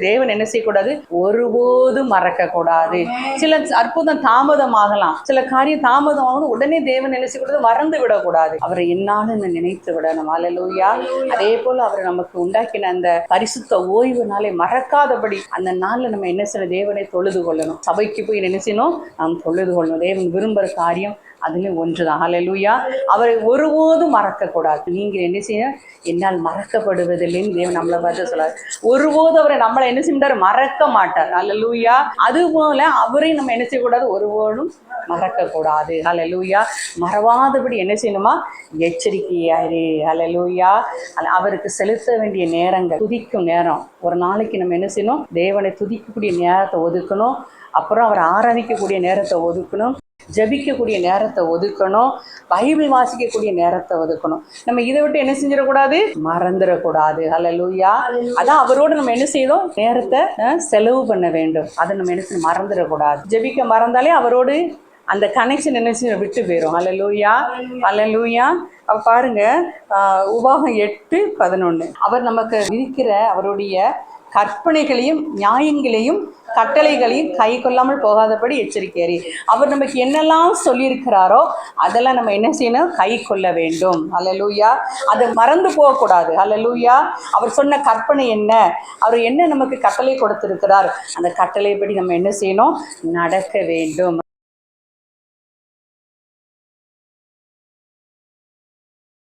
தேவன் என்ன செய்யக்கூடாது, ஒருபோதும் மறக்க கூடாது. சில அற்புதம் தாமதமாகலாம், சில காரியம் தாமதம் ஆகணும், உடனே தேவன் என்ன செய்யக்கூடாது, மறந்து விடக்கூடாது. அவரை என்னாலும் நினைத்து விடணும். அல்லேலூயா. அதே போல அவர் நமக்கு உண்டாக்கின அந்த பரிசுத்த ஓய்வு நாளை மறக்காதபடி அந்த நாள்ல நம்ம என்ன செய்யணும், தேவனை தொழுது கொள்ளணும். சபைக்கு போய் என்ன செய்யணும், நாம் தொழுது கொள்ளணும். தேவன் விரும்புகிற காரியம் அதுலேயும் ஒன்றுதான். அல்லேலூயா. அவரை ஒருபோதும் மறக்கக்கூடாது. நீங்கள் என்ன செய்ய, என்னால் மறக்கப்படுவதில்லைன்னு தேவன் நம்மளை பார்த்து சொல்றார். ஒருபோதும் அவரை நம்மளை என்ன செய்ய மறக்க மாட்டார். அல்லேலூயா. அதுபோல அவரையும் நம்ம என்ன செய்யக்கூடாது, ஒருபோதும் மறக்கக்கூடாது. அல்லேலூயா. மறவாதபடி என்ன செய்யணுமா, எச்சரிக்கையாரு. அல்லேலூயா. அவருக்கு செலுத்த வேண்டிய நேரங்கள், துதிக்கும் நேரம், ஒரு நாளைக்கு நம்ம என்ன செய்யணும், தேவனை துதிக்கக்கூடிய நேரத்தை ஒதுக்கணும். அப்புறம் அவரை ஆராதிக்கக்கூடிய நேரத்தை ஒதுக்கணும். ஜபிக்கக்கூடிய நேரத்தை ஒதுக்கணும். பைபிள் வாசிக்கக்கூடிய நேரத்தை ஒதுக்கணும். நம்ம இதை விட்டு என்ன செஞ்சிடக்கூடாது, மறந்துடக்கூடாது. அல்லேலூயா. அதான் அவரோடு நம்ம என்ன செய்யணும், நேரத்தை செலவு பண்ண வேண்டும். அதை நம்ம என்ன செய்யணும், மறந்துடக்கூடாது. ஜபிக்க மறந்தாலே அவரோடு அந்த கனெக்ஷன் என்ன செய்ய விட்டு போயிடும். அல்லேலூயா. அல்லேலூயா. பாருங்க, உபாகம் 8:11 அவர் நமக்கு விதிக்கிற அவருடைய கற்பனைகளையும் நியாயங்களையும் கட்டளைகளையும் கை கொள்ளாமல் போகாதபடி எச்சரிக்கையாரு. அவர் நமக்கு என்னெல்லாம் சொல்லியிருக்கிறாரோ அதெல்லாம் நம்ம என்ன செய்யணும், கை கொள்ள வேண்டும். அல்லேலூயா. அதை மறந்து போகக்கூடாது. அல்லேலூயா. அவர் சொன்ன கற்பனை என்ன, அவர் என்ன நமக்கு கட்டளை கொடுத்திருக்கிறார், அந்த கட்டளைப்படி நம்ம என்ன செய்யணும், நடக்க வேண்டும்.